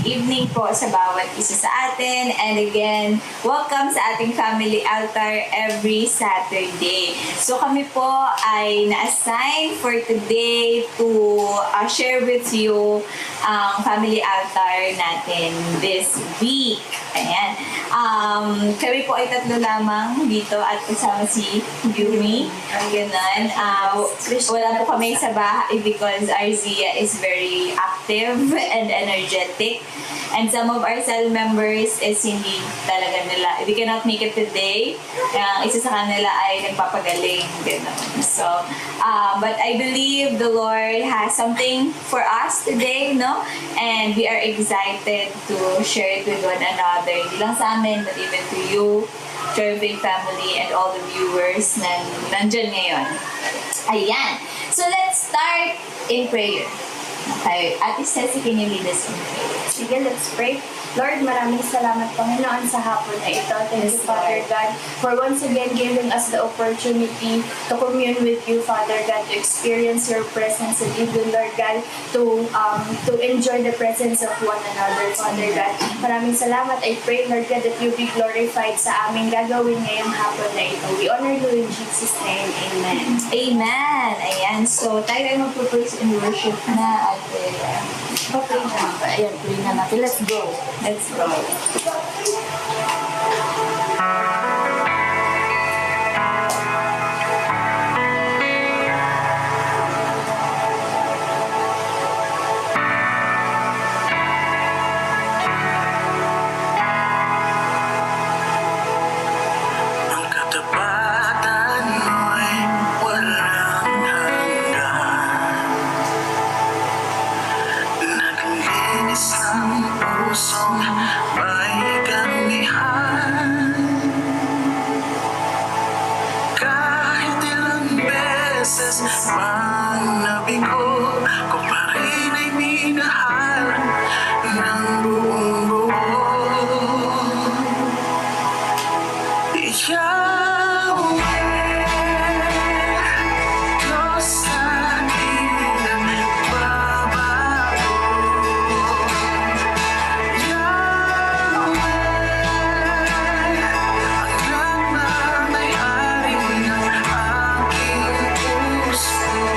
evening po sa bawat isa sa atin. And again, welcome sa ating family altar every Saturday. So kami po ay na-assign for today to share with you ang family altar natin this week. Ayan. Kami po ay tatlo lamang dito at kasama si Yumi. Ganun. Wala po kami sa bahay because Arzia is very active and energetic. And some of our cell members is hindi talaga nila, they cannot make it today. Isa sa kanila ay nagpapagaling. Ganun. So, but I believe the Lord has something for us today, no? And we are excited to share it with one another. Hindi lang sa amin, but even to you, Faith family, and all the viewers na nandyan ngayon. Ayan. So, let's start in prayer. Okay. Ate Ceci, can you lead us in prayer? Sige, let's pray. Lord, maraming salamat, Panginoon, sa hapon na ito. Thank you, Father God, for once again giving us the opportunity to commune with you, Father God, to experience your presence and even, Lord God, to enjoy the presence of one another, Father God. Maraming salamat. I pray, Lord God, that you be glorified sa aming gagawin ngayong hapon na ito. We honor you in Jesus' name. Amen. Amen! Ayan. So, tayo ay magpo-praise and worship na at Okay na. ayan, pray na natin. Let's go. Let's go. Ang katapatan mo'y walang hanggan. Naglinis ng pusong may kamihan. Kahit ilang beses mang nabigo, ko pa rin ay minahal ng buong buo. Yahweh, Diyos na di nagbabago. Yahweh, ang nagmamayari ng aking puso.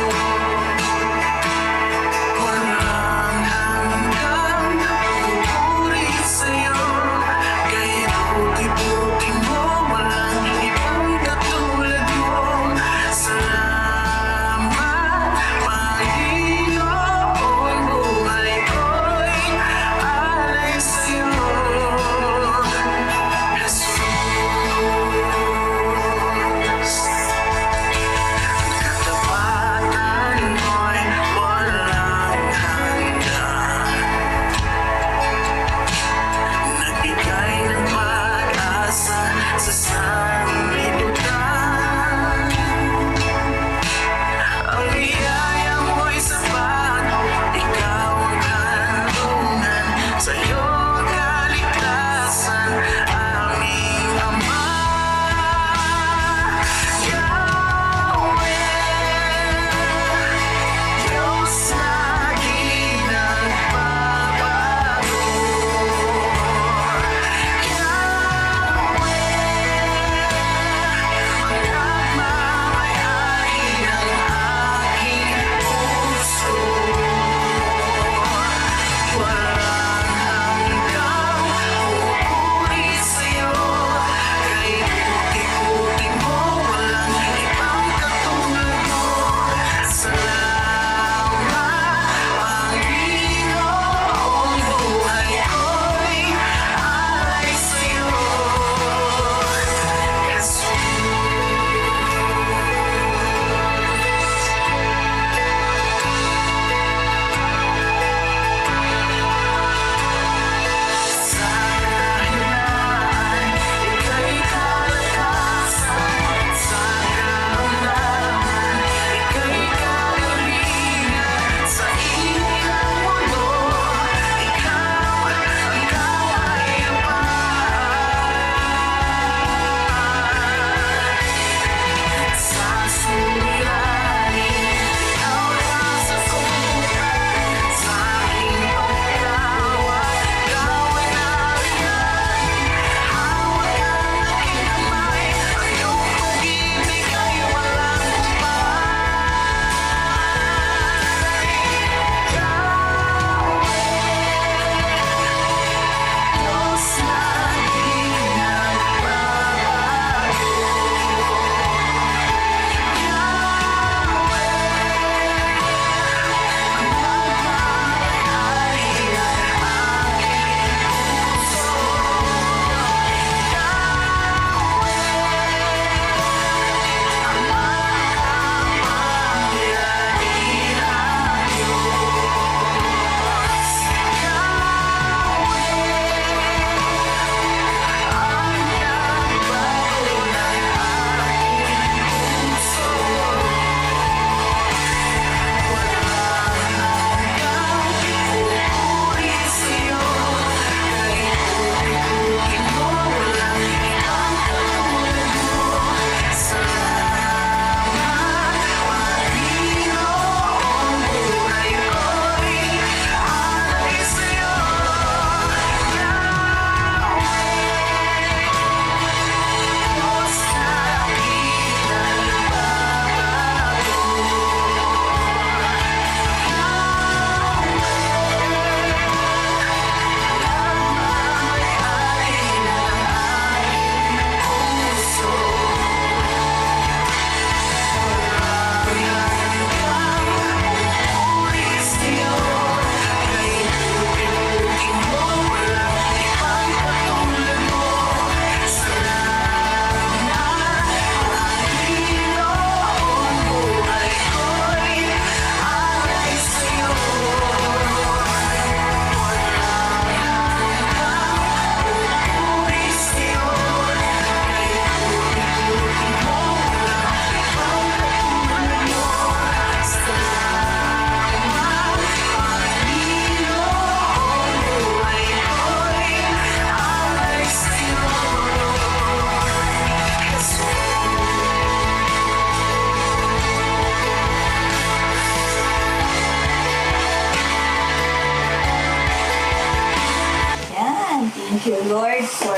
Thank you, Lord, for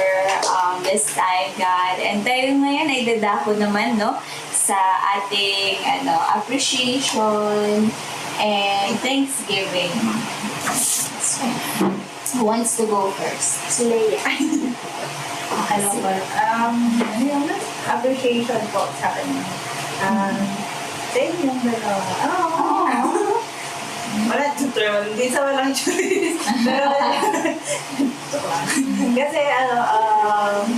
this time, God. And tayo ngayon ay dadako naman, no, sa ating appreciation and thanksgiving. Who wants to go first? Si Leia. Ano po? Ano yung appreciation po sa akin. Thank you yung dalawa. Wala tutorial. Hindi sa walang choice. Pero, kasi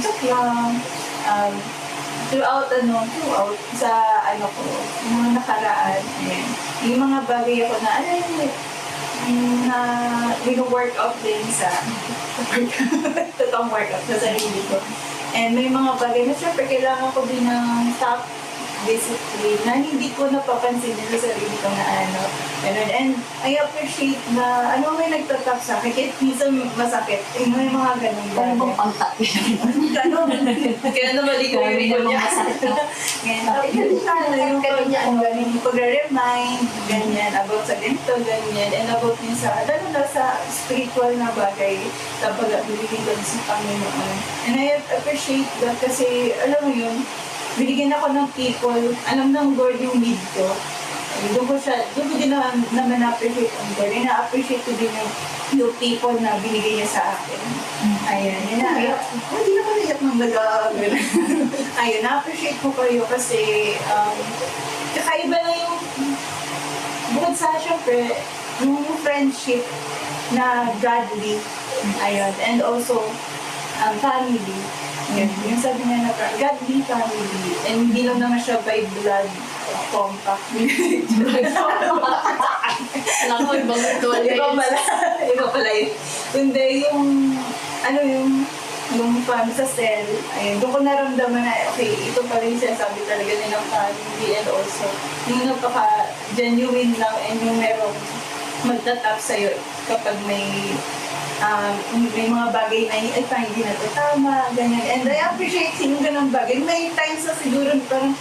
joke lang. Throughout sa mga nakaraan, yung mga bagay ako na, na work out din sa totoong workout sa sarili ko. And may mga bagay na syempre kailangan ko din ng top discipline na hindi ko napapansin din sa sarili ko na ganun. And I appreciate na may nagtatap sa akin kahit minsan masakit. May mga ganun Ano bang bagay. pang-tap Ganun. Kaya namali ko Grabe yung naman niya. masakit na. Yung pag-remind, ganyan, about sa ganito, ganyan, and about din sa, lalo na sa spiritual na bagay, sa pag-ability doon sa Panginoon. And I appreciate that kasi, alam mo yun, binigyan ako ng people, alam ng Lord yung need ko. Doon ko din naman na-appreciate ang Lord. And na-appreciate ko din yung people na binigay niya sa akin. Ayan, yun na. Hindi naman naiyak ng nag-aagal. Ayun, na-appreciate ko kayo kasi kakaiba na yung bukod sa syempre, yung friendship na godly. Ayun, and also family. Yun, yung sabi niya na godly family. And hindi lang naman siya by blood compact. Alam ko, ibang ritual Iba pala yun. Kundi yung family sa cell, ayun, doon ko naramdaman na, okay, ito pala yung sinasabi talaga nilang family and also yung napaka-genuine lang and yung merong magtatap sa'yo kapag may mga bagay na parang hindi na ito tama, ganyan. And I appreciate yung ganang bagay. May times na siguro parang,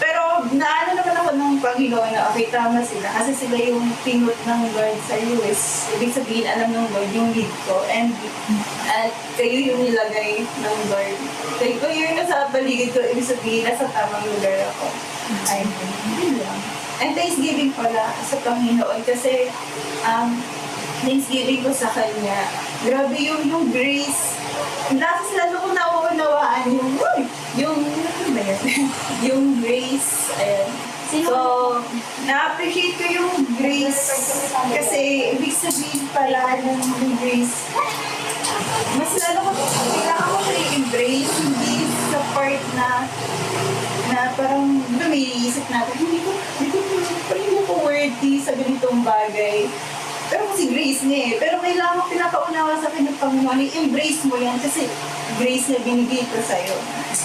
pero naano naman ako ng Panginoon na okay, tama sila. Kasi sila yung pinut ng Lord sa US. Ibig sabihin, alam ng Lord yung lead ko. And at kayo yung nilagay ng Lord. Kayo yung nasa paligid ko, ibig sabihin, nasa tamang lugar ako. Ayun, yun lang. And thanksgiving pala sa Panginoon kasi thanksgiving ko sa Kanya. Grabe yung grace. Kasi lalo ko nauunawaan yung yung grace. Ayan. So, na-appreciate ko yung grace kasi ibig sabihin pala ng grace. Mas lalo ko kailangan ko siya i-embrace, hindi sa part na parang may iisip natin, hindi ko worthy sa ganitong bagay. Pero kasi grace niya eh. Pero kailangan pinapaunawa sa akin ng Panginoon, i-embrace mo yan kasi grace na binigay ko sa'yo.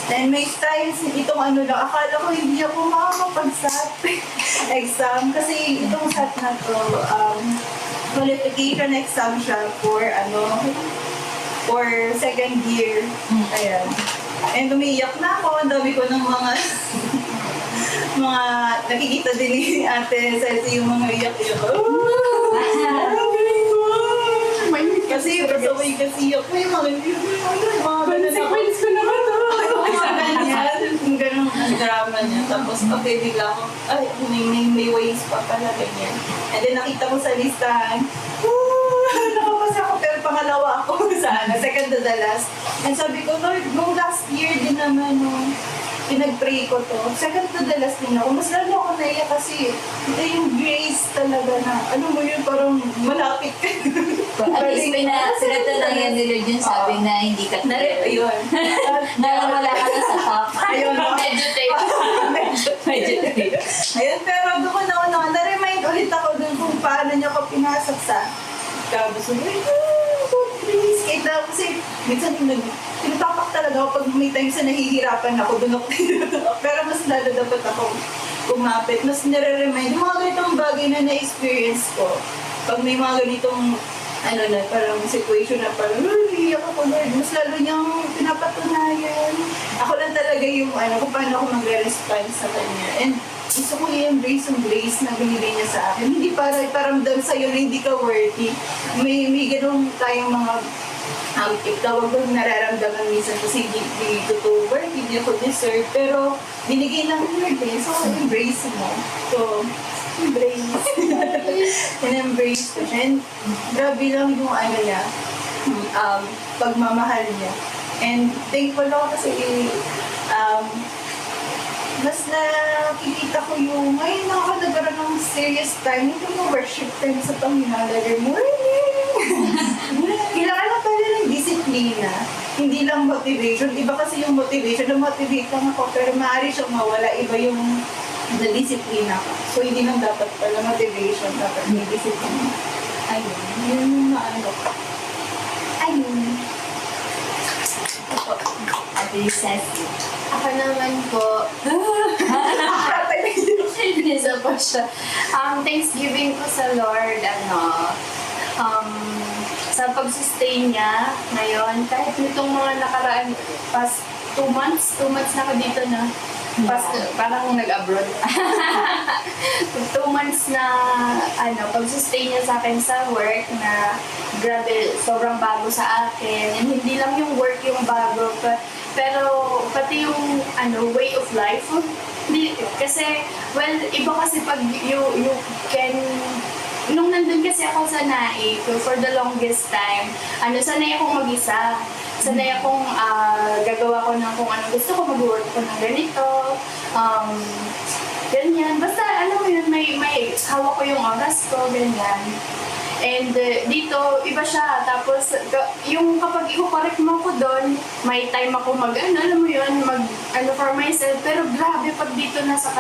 Then may times, itong akala ko hindi ako makakapag-SAT exam kasi itong SAT na to, qualification exam siya for second year. Ayan. And umiiyak na ako, ang dami ko ng mga nakikita din ni ate sa yung mga iyak-iyak. Kasi pasaway kasi ako yung mga Consequence ko naman yung ganun ang drama niya. Tapos okay, bigla ako, ay, may ways pa pala ganyan. And then nakita ko sa listahan, nakapasa ako pero pangalawa ako second to the last. And sabi ko, Lord, nung last year din naman, pinag-pray ko to. Second to the last din ako. Mas lalo ako naiyak kasi ito yung grace talaga na, mo yun, parang malapit ka. At least pinatunan yan ni Lord yung sabi na hindi ka Ayun. wala ka na sa top. Ayun. Meditate. Ayun, pero doon ko na-remind ulit ako doon kung paano niya ako pinasok sa kabus. Please, kahit na kasi minsan tinatapak talaga ako pag may times na nahihirapan ako doon ako. Pero mas lalo dapat ako kumapit. Mas nire-remind yung mga ganitong bagay na na-experience ko. Pag may mga ganitong parang situation na parang, iiyak ako, Lord. Mas lalo niyang pinapatunayan. Ako lang talaga yung kung paano ako magre-respond sa kanya. And gusto ko i-embrace yung grace na binigay niya sa akin. Hindi para iparamdam sa'yo na hindi ka worthy. May ganun tayong mga tawag ko nararamdaman minsan kasi hindi ko to work, hindi ako deserve, pero binigay ng Lord eh. So, embrace mo. So, embrace. And-embrace ko siya. And grabe lang yung ano niya, pagmamahal niya. And thankful ako kasi mas nakikita ko yung ngayon ako nagkaroon ng serious time, hindi mo worship time sa Panginoon. Like, kailangan na pala ng disiplina. Hindi lang motivation. Iba kasi yung motivation. Na-motivate lang ako, pero maaari siyang mawala. Iba yung na-disiplina ka. So, hindi lang dapat pala motivation. Dapat may disiplina. Ayun. Yun yung maano ko. Ayun. Ate Ceci. Ako naman po, isa pa siya. Thanksgiving ko sa Lord, sa pag-sustain niya ngayon, kahit nitong mga nakaraan, past 2 months na ako dito na, parang nag-abroad. 2 months na, pag-sustain niya sa akin sa work na, grabe, sobrang bago sa akin. And hindi lang yung work yung bago, pero pati yung, way of life. Hindi, kasi, well, iba kasi pag you can, nung nandun kasi ako sa NAIC, for the longest time, sanay akong mag-isa. Sanay akong gagawa ko ng kung anong gusto ko, mag-work ko ng ganito, ganyan. Basta, alam mo yun, may hawak ko yung oras ko, ganyan. And dito, iba siya. Tapos, yung kapag i-correct mo ko doon, may time ako alam mo yun, for myself. Pero grabe, pag dito nasa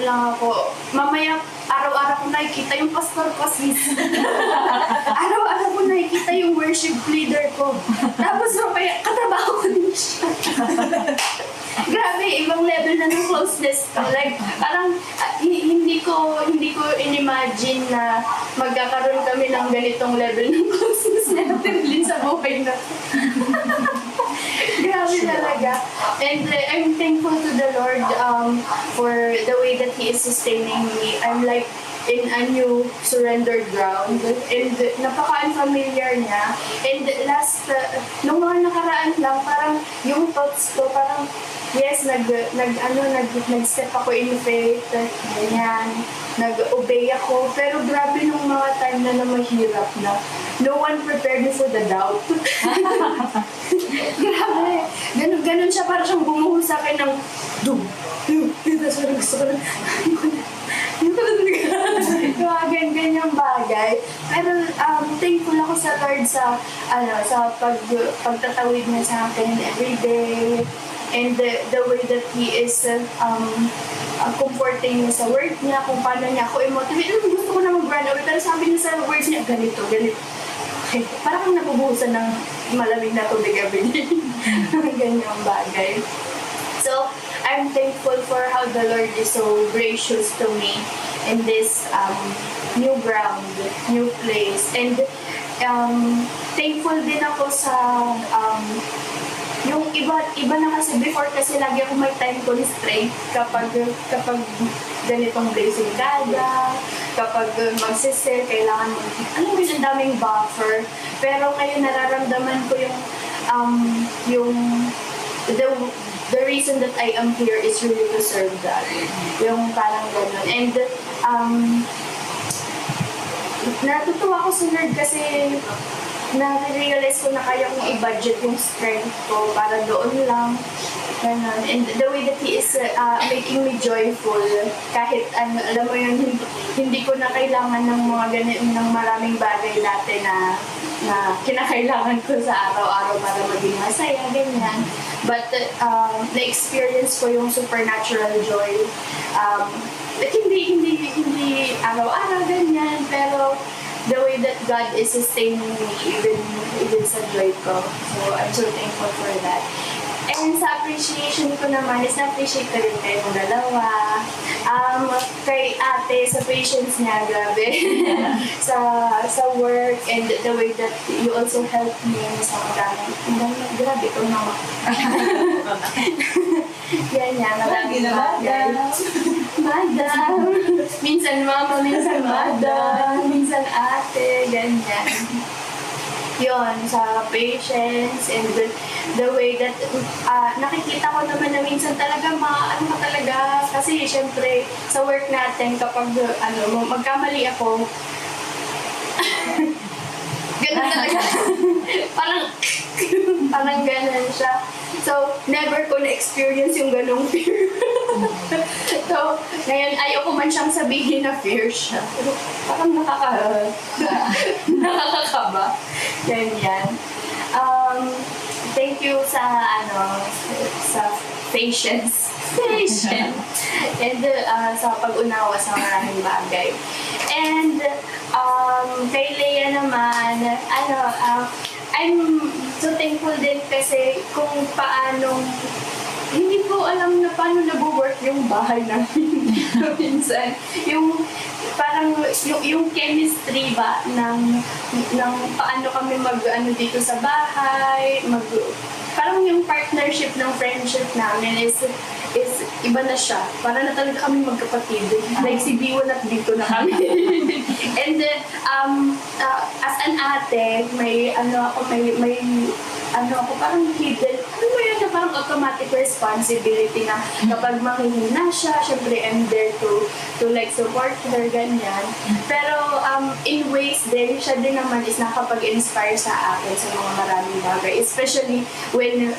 lang ako, mamaya, araw-araw ko nakikita yung pastor ko, sis. Araw-araw ko nakikita yung worship leader ko. Tapos, mamaya, katrabaho ko din siya. Grabe, ibang level na ng closeness ko. Like, parang hindi ko in-imagine na magkakaroon kami ng ganitong level ng closeness natin din sa buhay na to. Grabe talaga. And I'm thankful to the Lord for the way that He is sustaining me. I'm like in a new surrendered ground. And napaka-unfamiliar niya. And nung mga nakaraan lang, parang yung thoughts ko, parang yes, nag-step ako in faith, ganyan, nag-obey ako, pero grabe nung mga time na mahirap na. No one prepared me for the doubt. Grabe. Ganun siya, parang siyang bumuhos sa akin ng sorry, gusto ko lang. Ganyang bagay. Pero thankful ako sa Lord sa pagtatawid niya sa akin every day. And the way that He is comforting sa word niya, kung paano niya ako i-motivate. Gusto ko na mag-run away, pero sabi niya sa word niya, ganito. Okay. Parang kang nabubuhusan ng malamig na tubig every day. Ganyang bagay. So, I'm thankful for how the Lord is so gracious to me in this new ground, new place. And thankful din ako sa yung iba na kasi before kasi lagi ako may time constraint kapag ganitong blazing kada, kapag magsisell, kailangan mo yung daming buffer. Pero ngayon nararamdaman ko the reason that I am here is really to serve God. Yung parang gano'n. And natutuwa ko sa Lord kasi na-realize ko na kaya kong i-budget yung strength ko para doon lang. Ganun. And the way that He is making me joyful, kahit alam mo yun, hindi ko na kailangan ng mga ng maraming bagay dati na kinakailangan ko sa araw-araw para maging masaya, ganyan. But na-experience ko yung supernatural joy. Hindi araw-araw, ganyan, pero the way that God is sustaining me even sa joy ko. So, I'm so thankful for that. And sa appreciation ko naman is na-appreciate ko rin kayong dalawa. Kay ate, sa patience niya, grabe. sa work and the way that you also help me sa maraming. Grabe ko naman. Yan yan, maraming bagay. madam. Minsan mama, minsan madam. Minsan ate, ganyan. Yun, sa patience and the way that nakikita ko naman na minsan talaga ano ka talaga. Kasi syempre, sa work natin, kapag magkamali ako, ganun talaga. parang ganun siya. So, never ko na-experience yung ganung fear. So, ngayon, ayoko man siyang sabihin na fear siya. Pero parang nakakakaba. Ganyan. Thank you sa patience. And sa pag-unawa sa maraming bagay. And kay Leia naman, I'm so thankful din kasi kung paanong hindi ko alam na paano nag-work yung bahay namin minsan. Yung parang yung chemistry ba ng paano kami dito sa bahay, parang yung partnership ng friendship namin is iba na siya. Para na talaga kami magkapatid. Like si Biwan at dito na kami. And then, as an ate, may parang hidden, parang automatic responsibility na kapag manghihina siya, syempre I'm there to like support her, ganyan. Pero in ways din, siya din naman is nakapag-inspire sa akin sa mga maraming bagay. Especially when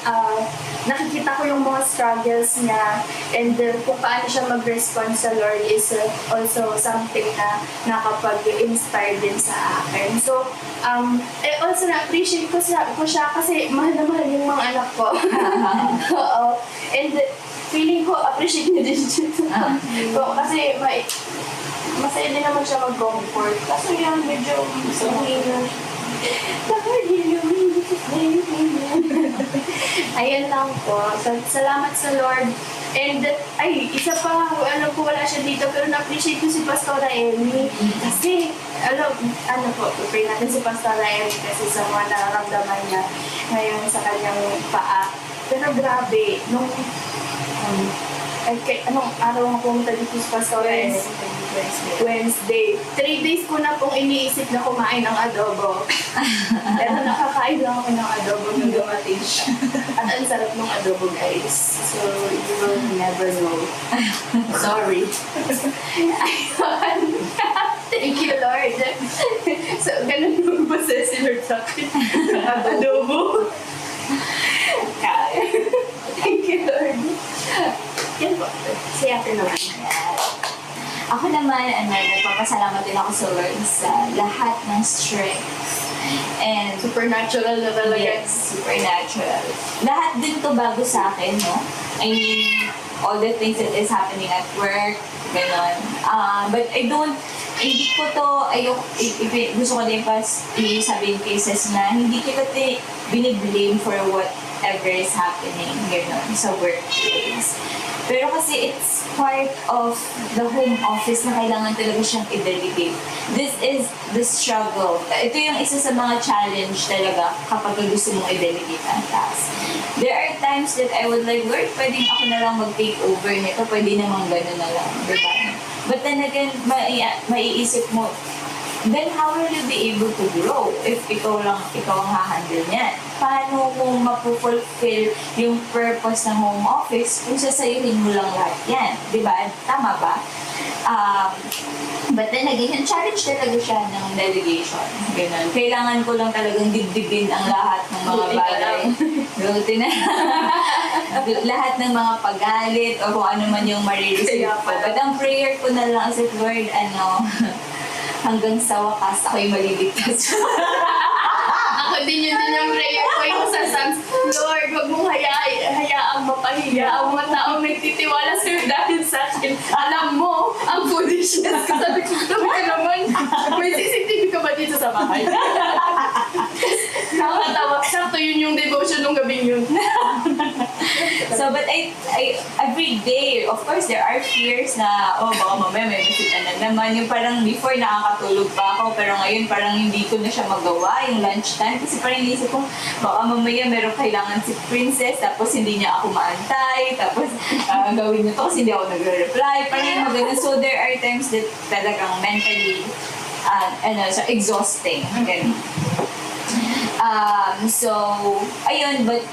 nakikita ko yung mga struggles niya and kung paano siya mag-respond sa Lord is also something na nakapag-inspire din sa akin. So, also na-appreciate ko siya kasi mahal na mahal yung mga anak ko. Oo. And feeling ko, appreciate niya din siya. Kasi masaya din naman siya mag-comfort. Kaso yan, medyo mahina. Ayan lang po. Salamat sa Lord. And, isa pa, wala siya dito, pero na-appreciate ko si Pastora Emmy. Kasi, pray natin si Pastora Emmy kasi sa mga nararamdaman niya ngayon sa kanyang paa. Pero grabe, anong araw nga pumunta dito si Pastora Emmy? Wednesday. 3 days ko na pong iniisip na kumain ng adobo. Pero nakakain lang ako ng adobo nung dumating siya. At ang sarap ng adobo, guys. So, you will never know. Sorry. Ayun. Thank you, Lord. So, ganun yung basa si Lord sa akin. Adobo. Thank you, Lord. Yan po. Si ate naman. Ako naman, nagpapasalamat din ako sa Lord sa lahat ng strength. And Supernatural na talaga. yes, supernatural. Lahat din to bago sa akin, no? I mean, all the things that is happening at work, gano'n. But hindi ko to, gusto ko din sabihin cases na hindi kita biniblame for whatever is happening, gano'n, sa workplace. Pero kasi it's part of the home office na kailangan talaga siyang i-delegate. This is the struggle. Ito yung isa sa mga challenge talaga kapag gusto mong i-delegate ang task. There are times that I would like, Lord, pwedeng ako na lang mag-take over nito. Pwede namang gano'n na lang. Diba? But then again, maiisip mo, then how will you be able to grow if ikaw ang hahandle niyan? Paano mo mapufulfill yung purpose ng home office kung sasayuhin mo lang lahat yan? Diba? Tama ba? But then again, yung challenge talaga siya ng delegation. Ganun. Kailangan ko lang talagang dibdibin ang lahat ng mga bagay. Buti na. Lahat ng mga pagalit o kung ano man yung marireceive ko. But ang prayer ko na lang is that, Lord, hanggang sa wakas ako'y maliligtas. Ako din yun din ang prayer ko yung sa Psalms. Lord, wag mong hayaang mapahiya ang mga taong nagtitiwala sa'yo dahil sa akin. Alam mo, ang foolishness ko. Sabi ko, sabi ka naman, may CCTV ka ba dito sa bahay? Nakakatawa. sakto yun yung devotion nung gabing yun. So, but every day, of course, there are fears na, oh, baka mamaya may bisita na naman. Yung parang before nakakatulog pa ako, pero ngayon parang hindi ko na siya magawa, yung lunchtime. Kasi parang inisip ko, baka mamaya meron kailangan si Princess, tapos hindi niya ako maantay, tapos gawin niya to kasi hindi ako nagre-reply. Parang yung mga ganun. So, there are times that talagang mentally, so exhausting. Ganun. So, ayun, but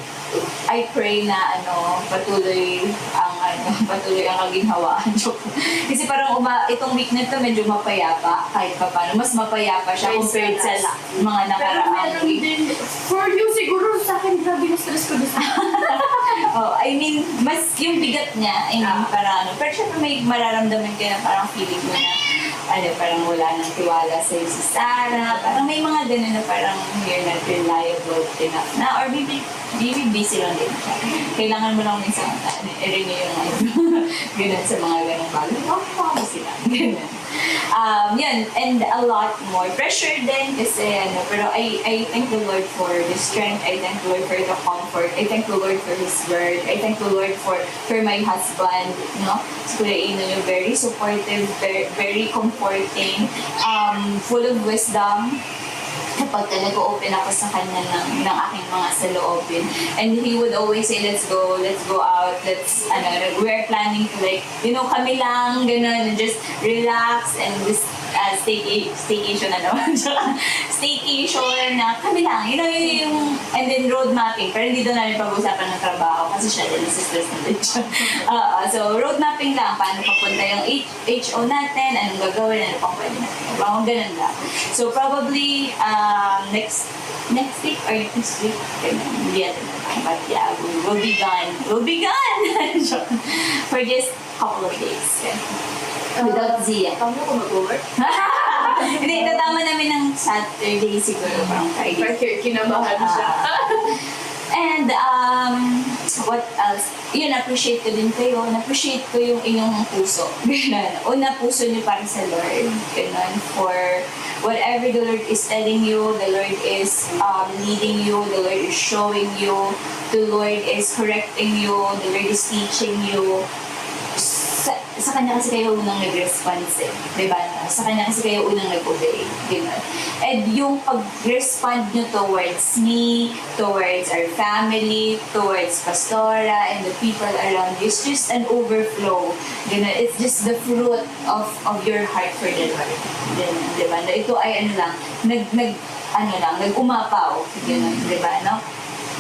I pray na patuloy ang kaginhawaan. Kasi parang itong week na to medyo mapayapa kahit pa paano. Mas mapayapa siya compared sa mga Pero nakaraang meron week. din, for you siguro sa akin, grabe na stress ko dito. Oh, I mean, mas yung bigat niya, parang pero syempre may mararamdaman ka na parang feeling mo na parang wala nang tiwala sa si Sarah. Parang may mga ganun na parang you're not reliable enough na. Or maybe busy lang din siya. Kailangan mo lang minsan i-renew yung ganun sa mga ganung bagay. Oh, sila. Ganun. Yun, and a lot more pressure din kasi pero I thank the Lord for the strength. I thank the Lord for the comfort. I thank the Lord for His word. I thank the Lord for my husband, so Kuya Ino, yung very supportive, very comforting, full of wisdom. Kapag nag-open ako sa kanya ng aking mga saloobin. And he would always say, let's go out, we're planning to kami lang, ganun, and just relax and just staycation staycation na kami lang, yung, and then road mapping, pero hindi doon namin pag-usapan ng trabaho kasi siya din, nasistress na din siya. So, road mapping lang, paano papunta yung HO natin, anong gagawin, ano pang pwede natin. Ganun lang. So, probably, next week or next week, hindi natin but yeah, we'll be gone. For just couple of days. Without Zia. Paano ko mag-work? Hindi, tatama namin ng Saturday siguro, parang Friday. Bakit kinabahan siya? And, what else? Yun, appreciate ko din kayo. Na-appreciate ko yung inyong puso. Ganun. Una, puso niyo para sa Lord. Ganun. For whatever the Lord is telling you, the Lord is leading you, the Lord is showing you, the Lord is correcting you, the Lord is teaching you. Sa kanya kasi kayo unang nag-response diba? Sa kanya kasi kayo unang nag-obey. Diba? And yung pag-respond nyo towards me, towards our family, towards Pastora, and the people around you, it's just an overflow. Diba? It's just the fruit of your heart for the Lord. Diba? Na ito ay nag-umapaw. Diba? No?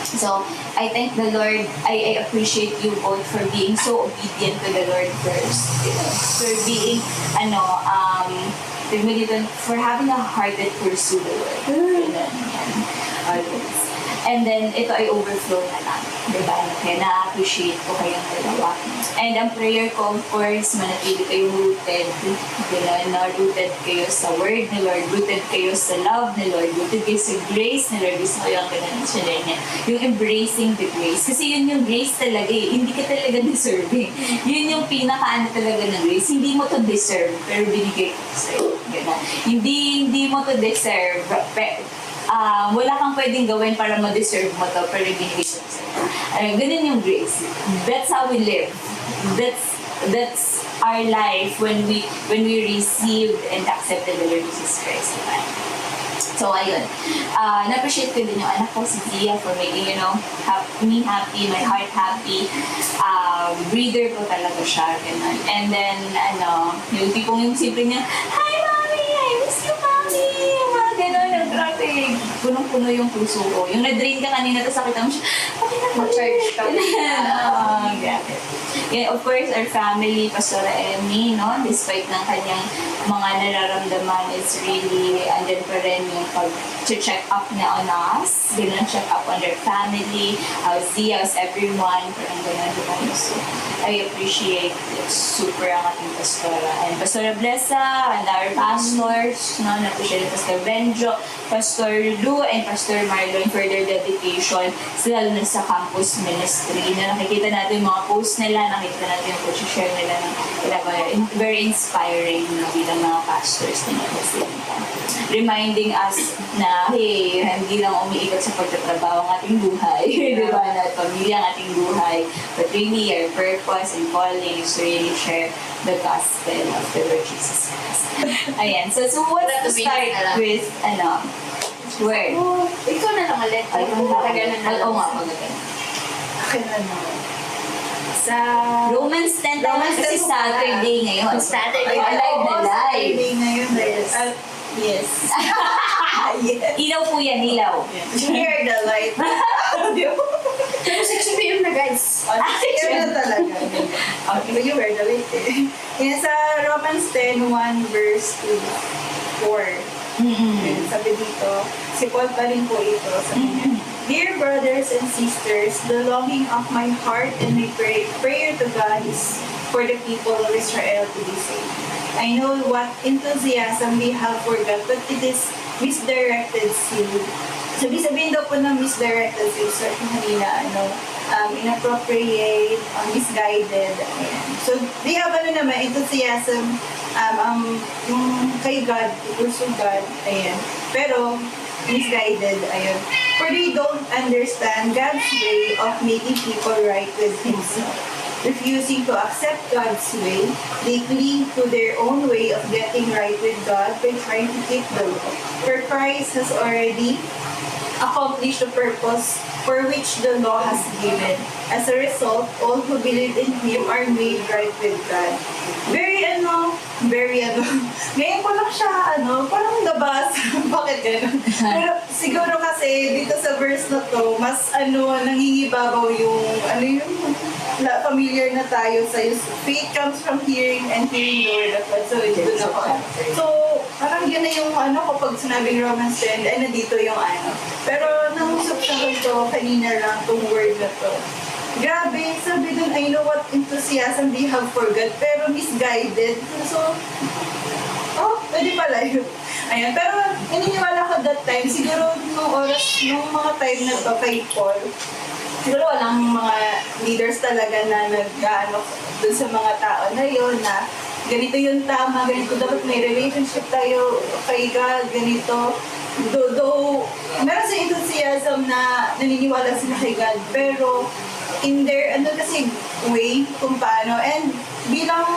So, I thank the Lord. I appreciate you both for being so obedient to the Lord first. For being, for having a heart that pursue the Lord. Always. And then, ito ay overflow na lang. Diba? Kaya na-appreciate ko kayong dalawa. And ang prayer ko, of course, manatili kayong rooted. Rooted kayo sa word ni Lord, rooted kayo sa love ni Lord, rooted kayo sa grace ni Lord. Gusto ko yung ganun siya niya. Yung embracing the grace. Kasi yun yung grace talaga eh. Hindi ka talaga deserving. Yun yung pinaka talaga ng grace. Hindi mo to deserve, pero binigay ko sa'yo. Hindi mo to deserve, wala kang pwedeng gawin para ma-deserve mo to, pero binigay ko sa'yo. Ganun yung grace. That's how we live. That's our life when we received and accepted the Lord Jesus Christ. So, ayun. Na-appreciate ko din yung anak ko, si Zia, for making, me happy, my heart happy. Breather ko talaga siya. Ganun. And then, yung tipong yung simple niya, hi, Mommy! I miss you, Mommy! Mga ganun. Grabe. Punong-puno yung puso ko. Yung na-drain ka kanina, tapos nakita mo siya, okay na po. Ma-charge ka. Grabe. Yeah, of course, our family, Pastora Emmy, despite ng kanyang mga nararamdaman, is really, andyan pa rin yung pag-check up niya on us, ganun, check up on their family, how's Zia, how's everyone, parang ganun, diba? So, I appreciate it super ang ating Pastora. And Pastora Blessa, and our pastors, na-appreciate Pastor Benjo, Pastor Lou, and Pastor Marlon for their dedication, lalo na sa campus ministry. Na nakikita natin yung mga posts nila, nakikita natin yung share nila ng very inspiring bilang mga pastors nila. reminding us na, hey, hindi lang umiikot sa pagtatrabaho ang ating buhay, di ba, na pamilya ang ating buhay, but really our purpose and calling is to really share the gospel of the Lord Jesus Christ. Ayan, so what's to start with, word? Oh, ikaw na lang ulit. Ay, Tagal na lang. oo nga, maganda. Akin na naman. Sa... Romans 10 Romans kasi 10 Saturday ngayon. Saturday. Ay, live na live. Saturday ngayon. Yes. Yes. Yes. Ilaw po yan, ilaw. Share the light. Pero 6 p.m. na guys. Share na talaga. Okay, but you wear the light eh. Yan sa Romans 10:1 verse 2, 4. Yan, sabi dito, si Paul pa rin po ito. Sabi niya, Dear brothers and sisters, the longing of my heart and my prayer to God is for the people of Israel to be saved. I know what enthusiasm we have for God, but it is misdirected zeal. Sabi-sabihin daw po ng misdirected zeal, so kanina, inappropriate, misguided. Ayan. So, they have enthusiasm, yung kay God, to pursue God, ayan. Pero, misguided, ayan. For they don't understand God's way of making people right with Himself. Refusing to accept God's way, they cling to their own way of getting right with God by trying to keep the law. For Christ has already accomplished the purpose for which the law has given. As a result, all who believe in Him are made right with God. Ngayon ko lang siya, parang nabasa. Bakit gano'n? Pero siguro kasi dito sa verse na to, mas nangingibabaw yung, familiar na tayo sa faith comes from hearing and hearing the word of God. So, ito na ako. So, parang yun na yung kapag sinabing Romans 10, nandito yung Pero nangusap siya ito kanina lang, itong word na to. Grabe, sabi dun, I know what enthusiasm they have for God, pero misguided. So, pwede pala yun. Ayan, pero naniniwala ko that time, siguro nung mga time na to kay Paul, siguro walang mga leaders talaga na dun sa mga tao na yun, na ganito yung tama, ganito dapat may relationship tayo kay God, ganito. Though meron sa enthusiasm na naniniwala sila kay God, pero in their way kung paano, and bilang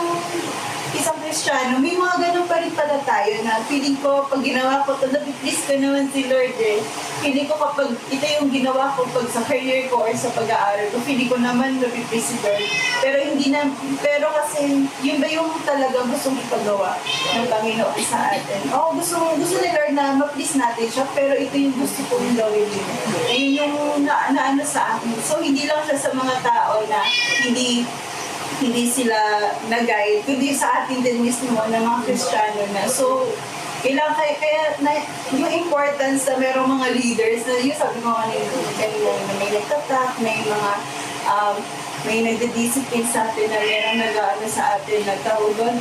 isang Kristiyano, may mga ganun pa rin pala tayo na feeling ko pag ginawa ko ito, napiplease ko naman si Lord eh. Feeling ko kapag ito yung ginawa ko pag sa career ko or sa pag-aaral ko, feeling ko naman napiplease si Lord. Pero kasi yun ba yung talaga gustong ipagawa ng Panginoon sa atin? Gusto ni Lord na ma-please natin siya, pero ito yung gusto kong gawin niya. Ayun yung naano sa akin. So hindi lang siya sa mga tao na hindi sila nag-guide, kundi sa atin din mismo ng mga Kristiyano na. So, kaya yung importance na merong mga leaders na yung sabi ko kanina na may nagtatak, may nagdidiscipline sa atin na merong nag-ano sa atin, nagtawag doon,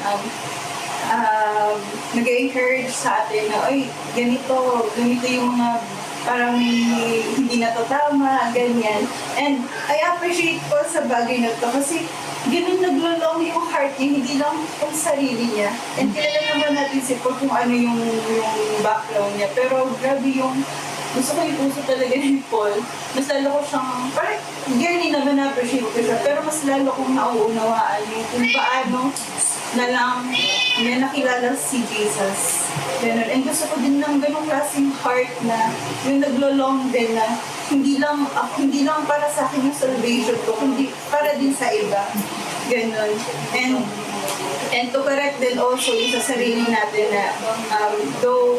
nag-encourage sa atin na, ganito yung mga parang hindi na to tama, ganyan. And I appreciate po sa bagay na to kasi ganun naglulong yung heart niya, hindi lang yung sarili niya. And kilala naman natin si Paul kung ano yung background niya. Pero grabe yung gusto ko yung puso talaga ni Paul. Mas lalo ko siyang, parang girly naman na-appreciate ko siya, pero mas lalo kong nauunawaan yung kung paano na lang niya nakilala si Jesus. Ganun. And gusto ko din ng ganung klaseng heart na yung naglolong din na hindi lang para sa akin yung salvation ko, kundi para din sa iba. Ganun. And to correct din also yung sa sarili natin na though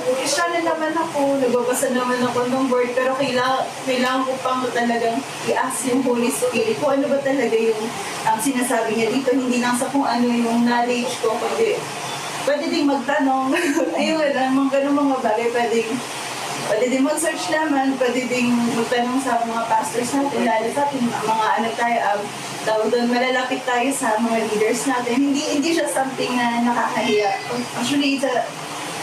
Kristiyano naman ako, nagbabasa naman ako ng word, pero kailangan ko pang talagang i-ask yung Holy Spirit kung ano ba talaga yung sinasabi niya dito, hindi lang sa kung ano yung knowledge ko, kundi pwede ding magtanong. Ayun lang, mga bagay, pwede din mag-search naman, pwede din magtanong sa mga pastors natin, lalo sa atin, mga doon malalapit tayo sa mga leaders natin. Hindi siya something na nakakahiya. Actually, it's a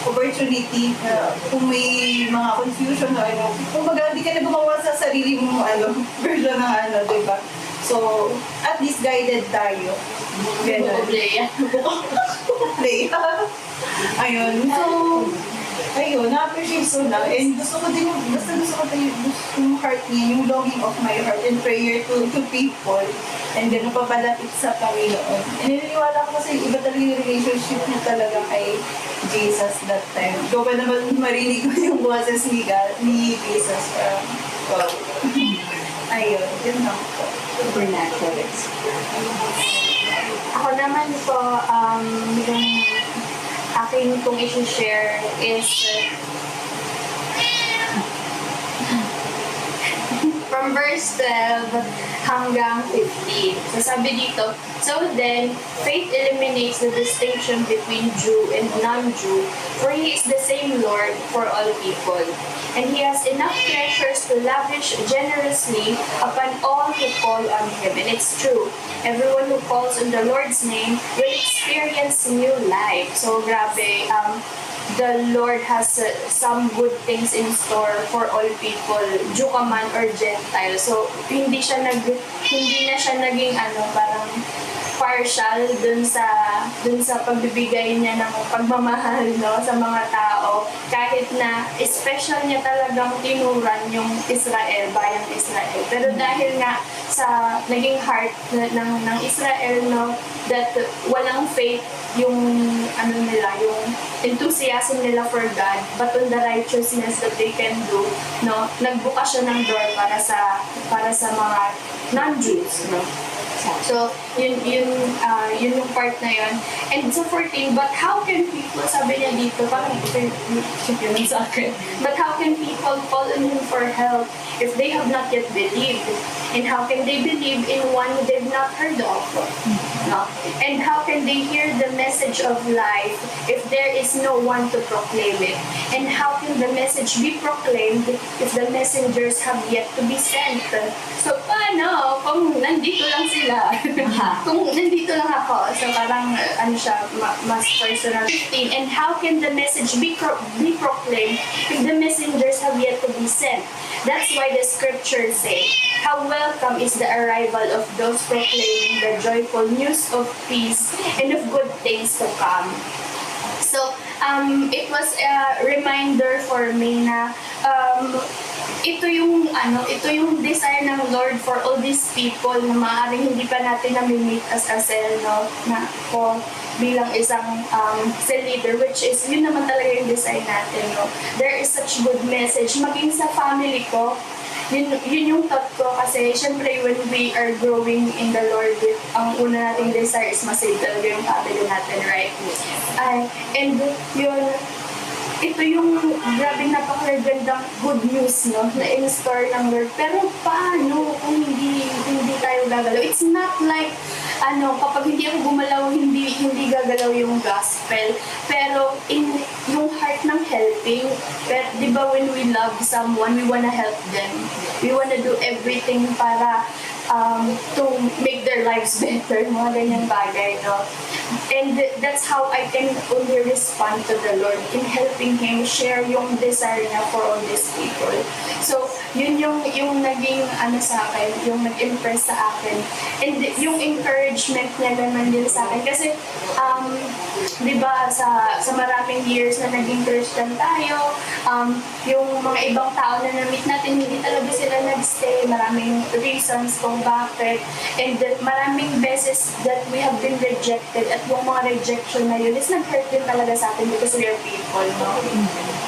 opportunity na kung may mga confusion o kung hindi ka na gumawa sa sarili mo version ng diba? So, at least guided tayo. Ganun. Oblea. Play. Ayun. So, ayun, na-appreciate ko lang. And gusto ko din yung, gusto ko tayo, yung heart niya, yung longing of my heart and prayer to people. And ganun papalapit sa Panginoon. And naniniwala ko kasi iba talaga yung relationship niya talaga kay Jesus that time. Ikaw pa naman marinig ko yung boses ni God, ni Jesus. Wow. Ayun, yun lang po. Supernatural experience. Ako naman po, yung aking kung isi-share is from verse 12 hanggang 15. So sabi dito, so then, faith eliminates the distinction between Jew and non-Jew, for He is the same Lord for all people. And He has enough treasures to lavish generously upon all who call on Him. And it's true, everyone who calls on the Lord's name will experience new life. So grabe, the Lord has some good things in store for all people, Jew ka man or Gentile. So hindi na siya naging parang partial dun sa pagbibigay niya ng pagmamahal, no, sa mga tao, kahit na special niya talagang tinuran yung Israel, bayang Israel. Pero dahil nga sa naging heart ng Israel, no, that walang faith yung yung enthusiasm nila for God, but on the righteousness that they can do, no, nagbukas siya ng door para sa mga non-Jews, no. So, yun yung part na yun. And sa 14, but how can people, sabi niya dito, parang yun sa akin, but how can people call on Him for help if they have not yet believed? And how can they believe in one who they've not heard of? No? And how can they hear the message of life if there is no one to proclaim it? And how can the message be proclaimed if the messengers have yet to be sent? So, paano kung nandito lang sila? Kung nandito lang ako, so parang mas personal. 15, and how can the message be proclaimed if the messengers have yet to be sent? That's why the scriptures say, how welcome is the arrival of those proclaiming the joyful news of peace and of good things to come. So, it was a reminder for me na ito yung desire ng Lord for all these people na maaaring hindi pa natin nami-meet as a cell, no, na po bilang isang cell leader, which is yun naman talaga yung desire natin, no. There is such good message maging sa family ko. Yun yung thought ko kasi syempre when we are growing in the Lord, ang una nating desire is masave talaga yung family natin, right? And yun, ito yung grabe napakagandang good news, no, na in-store ng Lord. Pero paano kung hindi tayo gagalaw? It's not like kapag hindi ako gumalaw, hindi gagalaw yung gospel. Pero in yung heart ng helping, pero di ba when we love someone, we wanna help them. We wanna do everything para to make their lives better, mga ganyang bagay, no? And that's how I can only respond to the Lord in helping Him share yung desire niya for all these people. So, yun yung naging sa akin, yung nag-impress sa akin. And yung encouragement niya naman din sa akin. Kasi, di ba, sa maraming years na naging Christian tayo, yung mga ibang tao na na-meet natin, hindi talaga sila nag-stay. Maraming reasons kung bakit. And maraming beses that we have been rejected at yung mga rejection na yun is nag-hurt din talaga sa atin because we are people, no?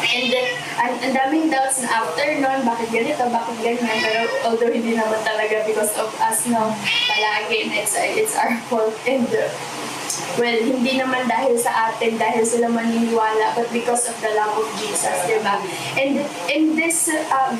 And then, ang daming doubts na after nun, bakit ganito, bakit ganyan, pero although hindi naman talaga because of us, no, palagi, it's our fault. And well, hindi naman dahil sa atin, dahil sila maniniwala, but because of the love of Jesus, di ba? And in this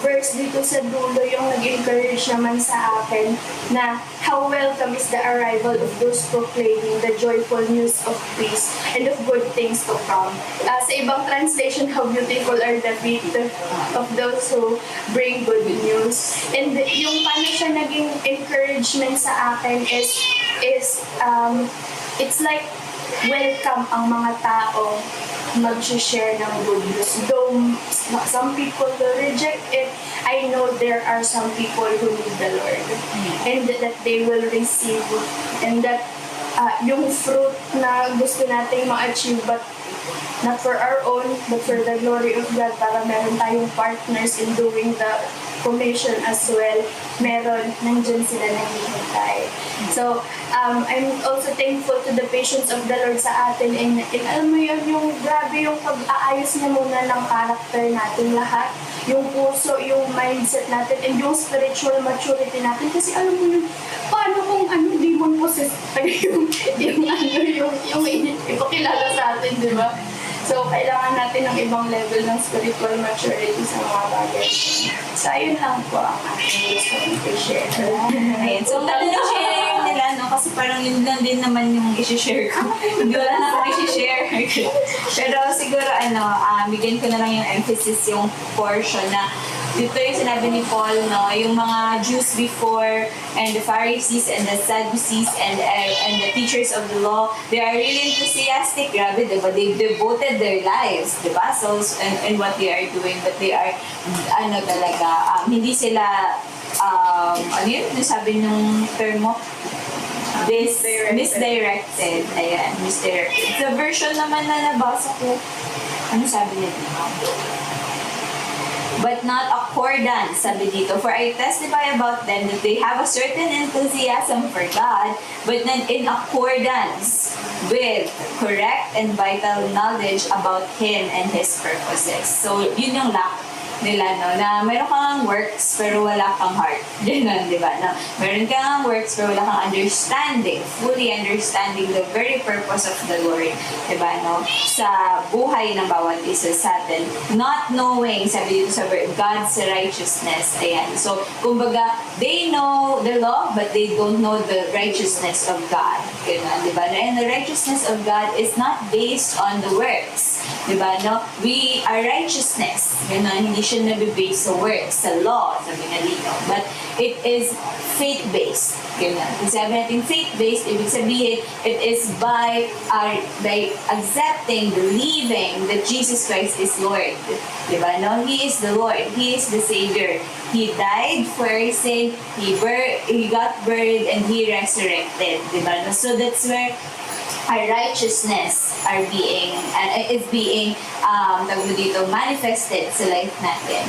verse dito sa dulo, yung nag-encourage naman sa akin na how welcome is the arrival of those proclaiming the joyful news of peace and of good things to come. Sa ibang translation, how beautiful are the feet of those who bring good news. And yung paano siya naging encouragement sa akin is it's like welcome ang mga tao mag-share ng good news. Though some people will reject it, I know there are some people who need the Lord and that they will receive and that yung fruit na gusto nating ma-achieve, but not for our own, but for the glory of God, para meron tayong partners in doing the commission as well. Meron, nandyan sila naghihintay. So, I'm also thankful to the patience of the Lord sa atin, and alam mo yun, yung grabe yung pag-aayos niya muna ng character natin lahat, yung puso, yung mindset natin, and yung spiritual maturity natin. Kasi alam mo yun, paano kung demon possessed yung ipakilala sa atin, di ba? So, kailangan natin ng ibang level ng spiritual maturity sa mga bagay. So, ayun lang po ang aking gusto kong i-share. Ayan. So, ang ganda ng sharing nila, no? Kasi parang yun lang din naman yung i-share ko. Hindi wala na akong i-share. Pero siguro, bigyan ko na lang yung emphasis yung portion na dito yung sinabi ni Paul, no? Yung mga Jews before and the Pharisees and the Sadducees and the teachers of the law, they are really enthusiastic. Grabe, diba? They devoted their lives, diba? So, and what they are doing, but they are, hindi sila, ano yun? Sabi nung term mo? Misdirected. Ayan, misdirected. The version naman na nabasa ko, ano sabi niya dito? But not accordance, sabi dito. For I testify about them that they have a certain enthusiasm for God, but not in accordance with correct and vital knowledge about Him and His purposes. So, yun yung lack nila, no? Na meron kang works, pero wala kang heart. Ganun, di ba? No? Meron kang works, pero wala kang understanding, fully understanding the very purpose of the Lord. Di ba? No? Sa buhay ng bawat isa sa atin. Not knowing, sabi dito sa God's righteousness. Ayan. So, kumbaga, they know the law, but they don't know the righteousness of God. Ganun, di ba? And the righteousness of God is not based on the works. Di ba? No? Our righteousness, ganun, hindi siya nabe-base sa works, sa law, sabi nga dito. But it is faith-based. Ganun. Kung sabi natin faith-based, ibig sabihin, it is by accepting, believing that Jesus Christ is Lord. Diba? No? He is the Lord. He is the Savior. He died for our sin. He got buried, and He resurrected. Diba? No? So that's where our righteousness is being manifested sa life natin.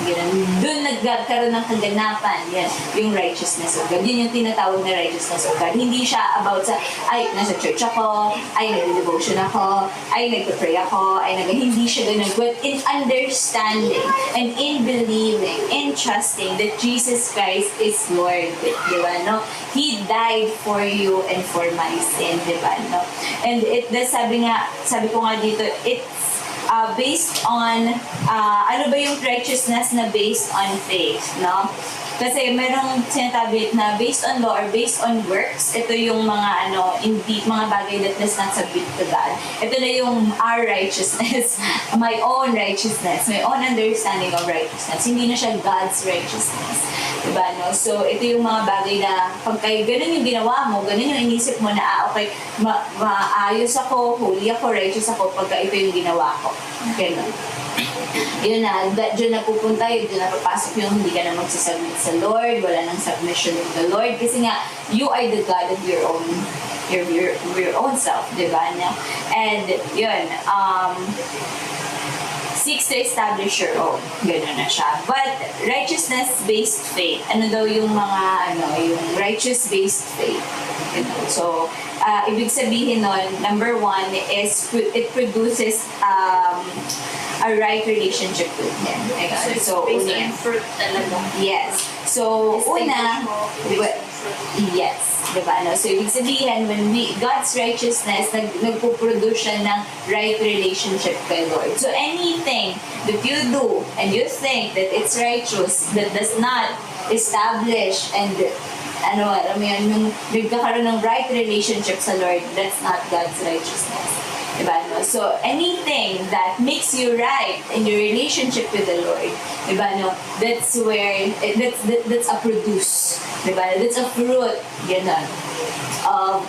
Doon nagkaroon ng kaganapan, yan, yung righteousness of God. Yun yung tinatawag na righteousness of God. Hindi siya about sa, ay, nasa church ako, ay, nag-devotion ako, ay, nag-pray ako, hindi siya ganun. But in understanding and in believing, in trusting that Jesus Christ is Lord, di ba, no? He died for you and for my sin, di ba, no? And sabi ko nga dito, it's based on, ano ba yung righteousness na based on faith, no? Kasi merong sinasabi na based on law or based on works, ito yung mga mga bagay that does not submit to God. Ito na yung our righteousness, my own righteousness, my own understanding of righteousness. Hindi na siya God's righteousness. Diba, no? So, ito yung mga bagay na pag kayo ganun yung ginawa mo, ganun yung inisip mo na, okay, maayos ako, holy ako, righteous ako, pagka ito yung ginawa ko. Ganun. Yun na, dyan na pupunta, dyan na papasok yung hindi ka na magsasubmit sa Lord, wala nang submission to the Lord, kasi nga, you are the God of your own self, diba? And, yun, seeks to establish your own. Gano'n na siya. But, righteousness-based faith. Ano daw yung mga, yung righteous-based faith. Ganun. So, ibig sabihin nun, number one is, it produces a right relationship with Him. So, based una, on fruit talaga. yes. So, una, yes. Diba? No? So, ibig sabihin, when God's righteousness, nagpuproduce siya ng right relationship kay Lord. So, anything that you do and you think that it's righteous, that does not establish and yung nagkakaroon ng right relationship sa Lord, that's not God's righteousness. Diba? No? So, anything that makes you right in your relationship with the Lord, diba? No? That's where, that's a produce Diba? That's a fruit, ganun, of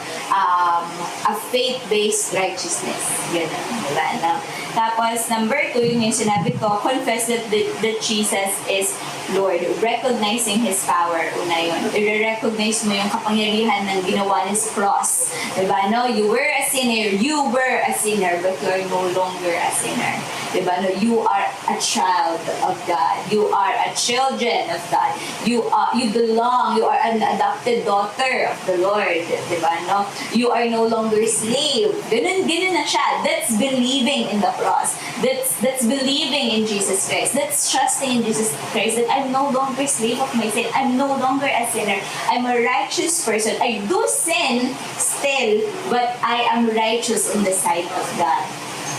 a faith-based righteousness. Ganun, diba? No? Tapos, number 2, yun yung sinabi ko, confess that Jesus is Lord. Recognizing His power. Una yun. I-recognize mo yung kapangyarihan ng ginawa niya sa cross. Diba? No? You were a sinner, but you are no longer a sinner. Diba? No? You are a child of God. You are a children of God. You belong. You are an adopted daughter of the Lord. Diba? No? You are no longer slave. Ganun na siya. That's believing in the cross. That's believing in Jesus Christ. That's trusting in Jesus Christ that I'm no longer slave of my sin. I'm no longer a sinner. I'm a righteous person. I do sin still, but I am righteous in the sight of God.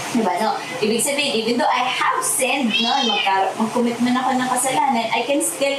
Diba, no? Ibig sabihin, even though I have sinned, no, mag-commit man ako ng kasalanan, I can still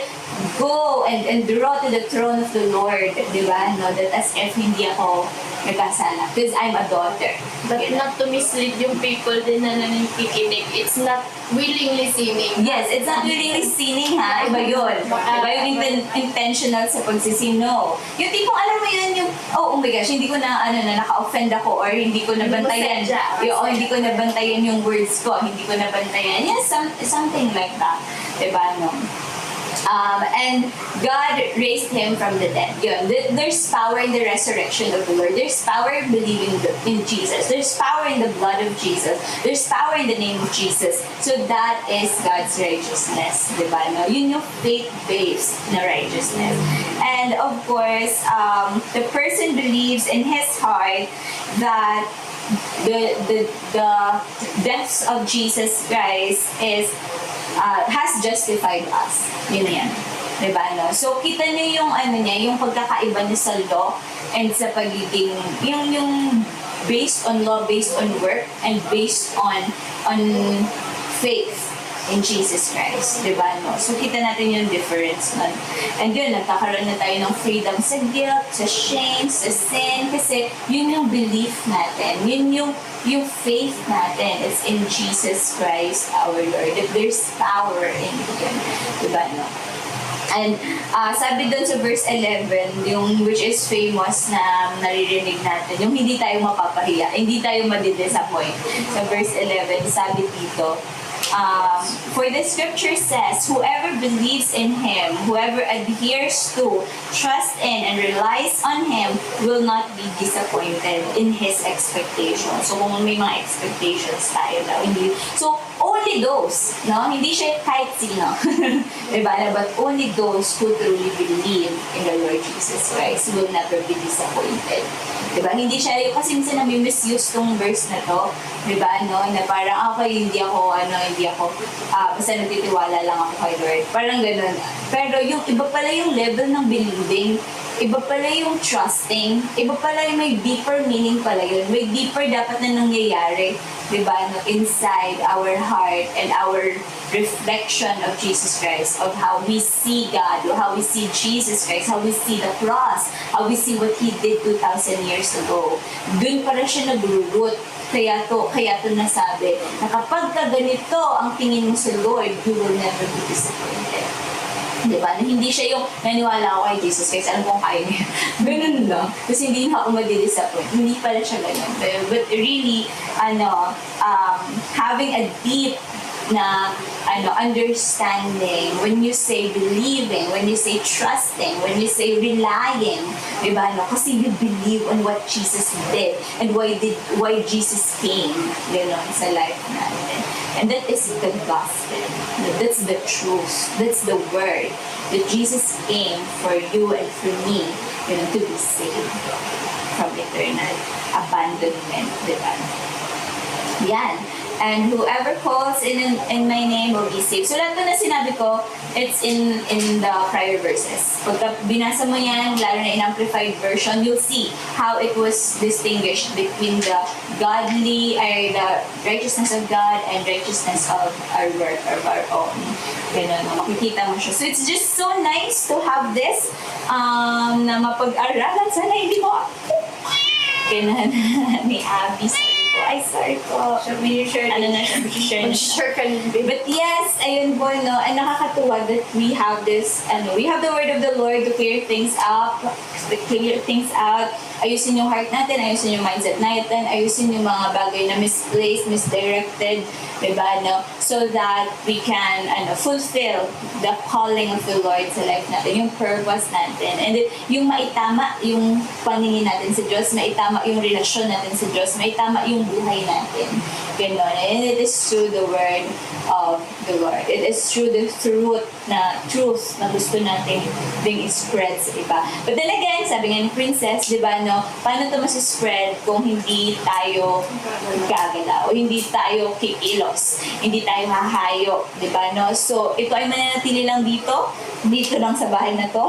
go and draw to the throne of the Lord, diba, no? That as if hindi ako nagkasala. Because I'm a daughter. But You know? not to mislead yung people din na nanikikinig. It's not willingly sinning. Yes, it's not willingly sinning, ha? Iba yun. Iba yung intentional sa pagsisino. Yung tipong, alam mo yun, yung, oh my gosh, hindi ko na, naka-offend ako or hindi ko nabantayan. Hindi ko nabantayan yung words ko. Hindi ko nabantayan. Yes, something like that. Diba, no? And God raised Him from the dead. Yun. There's power in the resurrection of the Lord. There's power in believing in Jesus. There's power in the blood of Jesus. There's power in the name of Jesus. So that is God's righteousness. Diba? No? Yun yung faith-based na righteousness. And of course, the person believes in his heart that the death of Jesus Christ has justified us. Yun na yan. Diba, no? So, kita niyo yung yung pagkakaiba niya sa law and sa pagiging, yung based on law, based on work, and based on faith in Jesus Christ. Diba, no? So, kita natin yung difference nun. And yun, nagkakaroon na tayo ng freedom sa guilt, sa shame, sa sin, kasi yun yung belief natin. Yun yung faith natin is in Jesus Christ our Lord. That there's power in Him. Diba, no? And sabi dun sa verse 11, yung which is famous na naririnig natin, yung hindi tayo mapapahiya, hindi tayo madidisappoint. Sa verse 11, sabi dito, for the scripture says, whoever believes in Him, whoever adheres to, trusts in, and relies on Him will not be disappointed in His expectations. So kung may mga expectations tayo daw, hindi. So only those, no? Hindi siya kahit sino. Diba? But only those who truly believe in the Lord Jesus Christ will never be disappointed. Diba? Hindi siya, kasi minsan nami-misuse tong verse na to. Diba? No? Na parang, okay, hindi ako, basta nagtitiwala lang ako kay Lord. Parang ganun. Pero yung iba pala yung level ng believing, iba pala yung trusting, iba pala yung may deeper meaning pala yun. May deeper dapat na nangyayari, diba, no, inside our heart and our reflection of Jesus Christ, of how we see God, or how we see Jesus Christ, how we see the cross, how we see what He did 2,000 years ago. Doon para siya nag-root. Kaya to nasabi na kapag ka ganito ang tingin mo sa Lord, you will never be disappointed. Diba? Na hindi siya yung naniwala ako kay Jesus Christ, alam kong kaya niya. Ganun lang. Kasi hindi na ako madidisappoint. Hindi pala siya ganun. But really, having a deep na understanding, when you say believing, when you say trusting, when you say relying, diba, no? Kasi you believe on what Jesus did and why Jesus came, sa life natin. And that is the gospel. That's the truth. That's the word. That Jesus came for you and for me, to be saved from eternal abandonment, diba? Yan. And whoever calls in my name will be saved. So lahat na sinabi ko, it's in the prior verses. Pagka binasa mo yan, lalo na in amplified version, you'll see how it was distinguished between the godly, or the righteousness of God and righteousness of our work, of our own. Ganun, makikita mo siya. So it's just so nice to have this na mapag-aralan. Sana hindi mo ganun ni Abby sa likod. Ay, sorry po. So, may share Ano na siya, share na siya. Mag-share ka din, babe. But yes, ayun po, no, ay nakakatuwa that we have this, we have the word of the Lord to clear things up, to clear things out, ayusin yung heart natin, ayusin yung mindset natin, ayusin yung mga bagay na misplaced, misdirected, diba, no? So that we can, fulfill the calling of the Lord sa life natin, yung purpose natin, and then, yung maitama yung paningin natin sa Diyos, maitama yung relasyon natin sa Diyos, maitama yung buhay natin. Ganon. And it is through the word of the Lord. It is through the truth na gusto natin ding spread sa iba. But then again, sabi nga ni Princess, di ba, no, paano ito masispread kung hindi tayo gagalaw, hindi tayo kikilos, hindi tayo hahayo, di ba, no? So, ito ay mananatili lang dito lang sa bahay na to.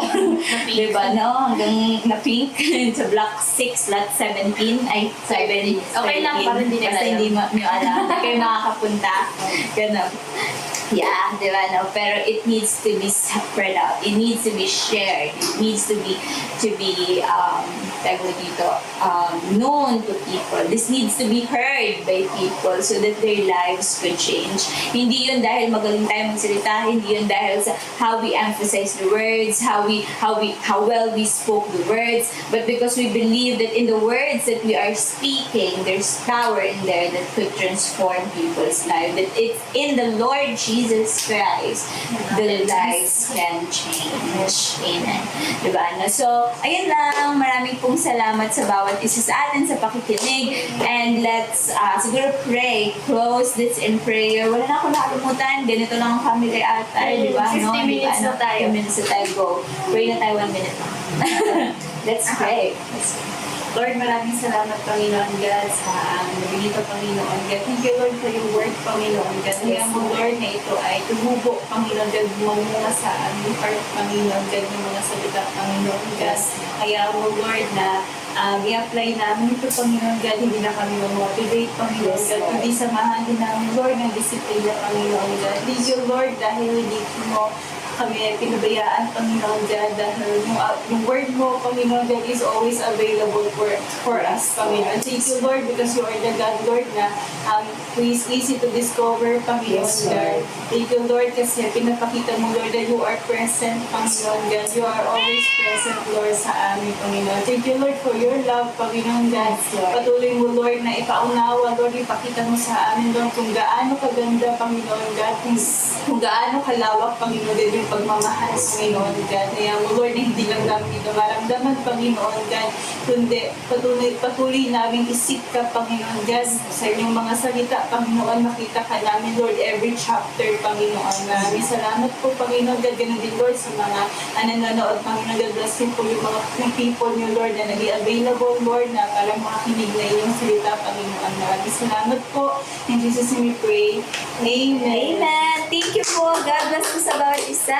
Di ba, no? Hanggang na-pink sa block 6, lot 17, ay 7. Okay lang, para hindi nila Basta alam. hindi nyo alam. Hindi kayo makakapunta. Ganun. Yeah, di ba, no? Pero it needs to be spread out. It needs to be shared. It needs to be tawag dito, known to people. This needs to be heard by people so that their lives could change. Hindi yun dahil magaling tayo magsalita, hindi yun dahil sa how we emphasize the words, how well we spoke the words, but because we believe that in the words that we are speaking, there's power in there that could transform people's lives. That it's in the Lord Jesus Christ, the lives can change. Amen. Diba? No? So, ayun lang. Maraming pong salamat sa bawat isa sa atin sa pakikinig. And let's siguro pray. Close this in prayer. Wala na akong nakalimutan. Ganito lang ang family ata. Diba? 50 minutes na tayo. 50 minutes na tayo. Go. Pray na tayo 1 minute lang. Let's pray. Lord, maraming salamat, Panginoon God, sa nabigito, Panginoon God. Thank you, Lord, for your word, Panginoon God. Kaya mo, Lord, na ito ay tumubo, Panginoon God, mamunga sa aming heart, Panginoon God, ng mga salita, Panginoon God. Kaya mo, Lord, na i-apply namin ito, Panginoon God, hindi na kami motivate, Panginoon God, kundi samahan din namin, Lord, ng disiplina, Panginoon God. Thank you, Lord, dahil hindi mo kami pinabayaan, Panginoon God, dahil yung word mo, Panginoon God, is always available for us, Panginoon. Thank you, Lord, because you are the God, Lord, na who is easy to discover, Panginoon God. Thank you, Lord, kasi pinapakita mo, Lord, that you are present, Panginoon God. You are always present, Lord, sa amin, Panginoon. Thank you, Lord, for your love, Panginoon God. Patuloy mo, Lord, na ipaunawa, Lord, ipakita mo sa amin, Lord, kung gaano kaganda, Panginoon God, kung gaano kalawak, Panginoon God, yung pagmamahal, Panginoon God. Kaya mo, Lord, na hindi lang namin ito maramdaman, Panginoon God, kundi patuloy namin isip ka, Panginoon God, sa inyong mga salita, Panginoon, makita ka namin, Lord, every chapter, Panginoon. Maraming salamat po, Panginoon God, ganun din, Lord, sa mga nanonood, Panginoon God, bless po yung mga people niyo, Lord, na naging available, Lord, na parang makakinig na inyong salita, Panginoon. Maraming salamat po. In Jesus' name we pray. Amen. Amen. Thank you po. God bless po sa bawat isa.